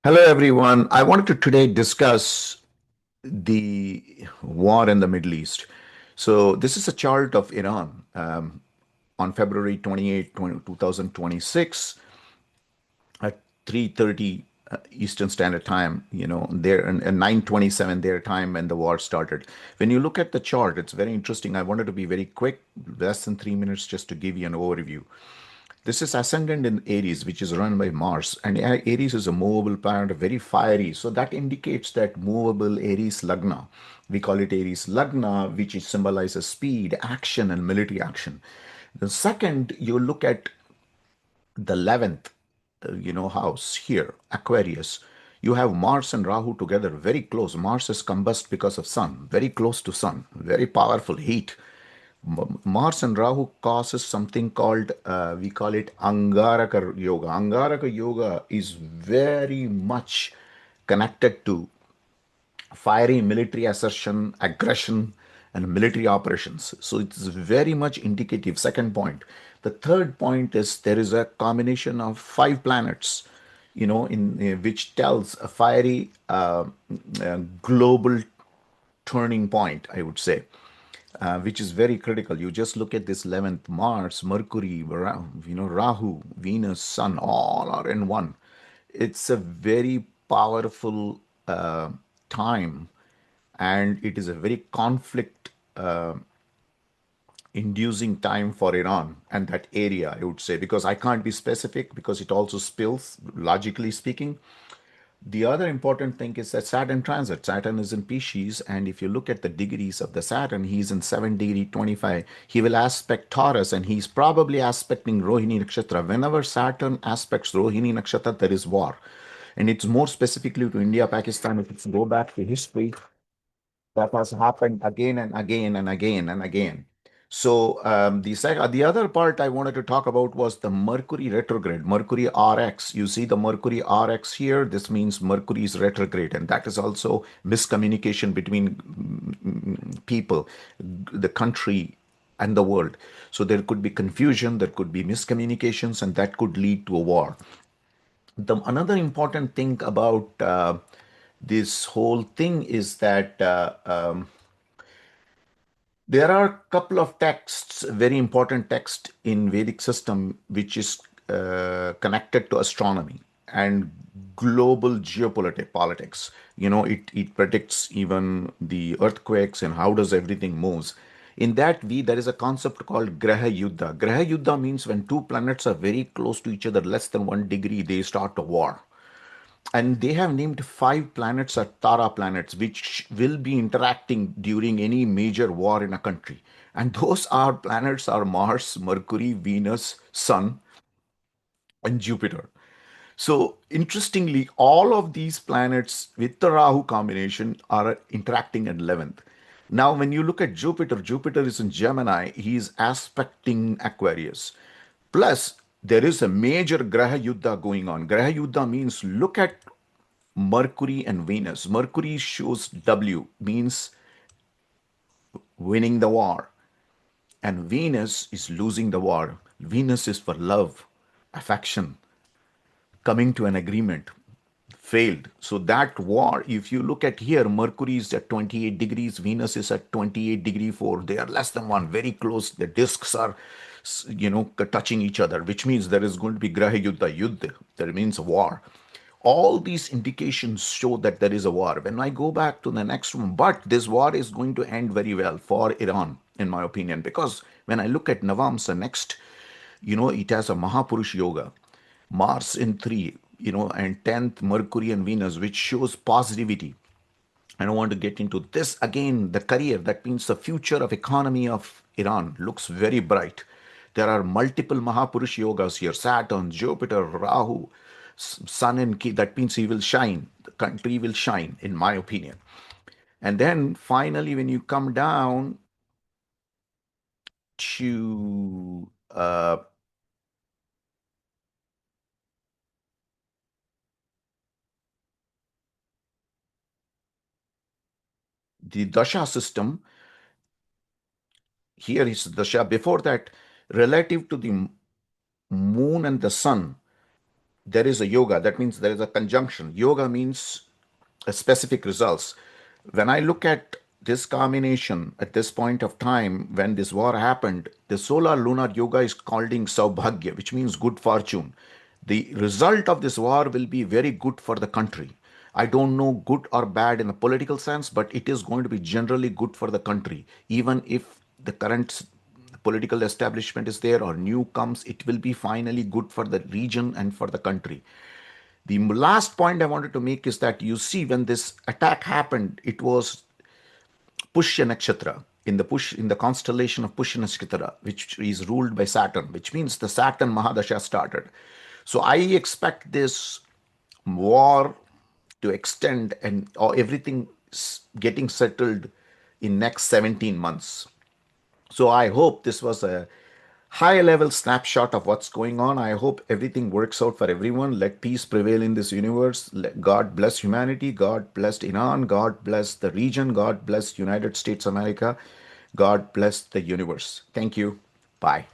Hello, everyone. I wanted to today discuss the war in the Middle East. So, this is a chart of Iran on February 28, 2026 at 3:30 Eastern Standard Time, there and 9:27 their time when the war started. When you look at the chart, it's very interesting. I wanted to be very quick, less than 3 minutes, just to give you an overview. This is ascendant in Aries, which is run by Mars. And Aries is a movable planet, very fiery. So that indicates that movable Aries Lagna. We call it Aries Lagna, which symbolizes speed, action, and military action. The second, you look at the 11th, house here, Aquarius. You have Mars and Rahu together, very close. Mars is combust because of Sun, very close to Sun, very powerful heat. Mars and Rahu causes something called, we call it Angaraka Yoga. Angaraka Yoga is very much connected to fiery military assertion, aggression, and military operations. So it's very much indicative. Second point. The third point is there is a combination of five planets, in which tells a fiery global turning point, I would say, which is very critical. You just look at this 11th, Mars, Mercury, Rahu, Venus, Sun, all are in one. It's a very powerful time, and it is a very conflict inducing time for Iran and that area, I would say, because I can't be specific because it also spills, logically speaking. The other important thing is that Saturn transit. Saturn is in Pisces, and if you look at the degrees of the Saturn, he's in 7 degree 25. He will aspect Taurus, and he's probably aspecting Rohini Nakshatra. Whenever Saturn aspects Rohini Nakshatra, there is war. And it's more specifically to India, Pakistan. If it's go back to history, that has happened again and again and again and again. So the other part I wanted to talk about was the Mercury retrograde, Mercury RX. You see the Mercury RX here. This means Mercury is retrograde, and that is also miscommunication between people, the country, and the world. So there could be confusion, there could be miscommunications, and that could lead to a war. The another important thing about this whole thing is that there are a couple of texts, very important text in Vedic system, which is connected to astronomy and global geopolitics politics. It predicts even the earthquakes and how does everything moves. In that there is a concept called Graha Yuddha. Graha Yuddha means when two planets are very close to each other, less than 1 degree, they start a war. And they have named five planets as Tara planets, which will be interacting during any major war in a country. And those are planets are Mars, Mercury, Venus, Sun, and Jupiter. So interestingly, all of these planets with the Rahu combination are interacting at 11th. Now, when you look at Jupiter, Jupiter is in Gemini, he is aspecting Aquarius. Plus, there is a major Graha Yuddha going on. Graha Yuddha means look at Mercury and Venus. Mercury shows W, means winning the war, and Venus is losing the war. Venus is for love, affection, coming to an agreement, failed. So that war, if you look at here, Mercury is at 28 degrees, Venus is at 28 degree 4. They are less than one, very close. The disks are, touching each other, which means there is going to be Graha Yuddha, Yuddha. That means war. All these indications show that there is a war. When I go back to the next one, but this war is going to end very well for Iran, in my opinion, because when I look at Navamsa next, it has a Mahapurush Yoga, Mars in 3, and 10th Mercury and Venus, which shows positivity. I don't want to get into this again. The career, that means the future of economy of Iran looks very bright. There are multiple Mahapurush yogas here: Saturn, Jupiter, Rahu, Sun, and Ki. That means he will shine. The country will shine, in my opinion. And then finally, when you come down to the Dasha system, here is Dasha. Before that, relative to the moon and the sun, there is a yoga. That means there is a conjunction. Yoga means a specific results. When I look at this combination at this point of time, when this war happened, the solar lunar yoga is called in Saubhagya, which means good fortune. The result of this war will be very good for the country. I don't know good or bad in a political sense, but it is going to be generally good for the country. Even if the current political establishment is there or new comes, it will be finally good for the region and for the country. The last point I wanted to make is that you see when this attack happened, it was Pushya Nakshatra in the constellation of Pushya Nakshatra, which is ruled by Saturn, which means the Saturn Mahadasha started. So I expect this war to extend and or everything getting settled in next 17 months. So I hope this was a high level snapshot of what's going on. I hope everything works out for everyone. Let peace prevail in this universe. Let God bless humanity. God bless Iran. God bless the region. God bless United States of America. God bless the universe. Thank you. Bye.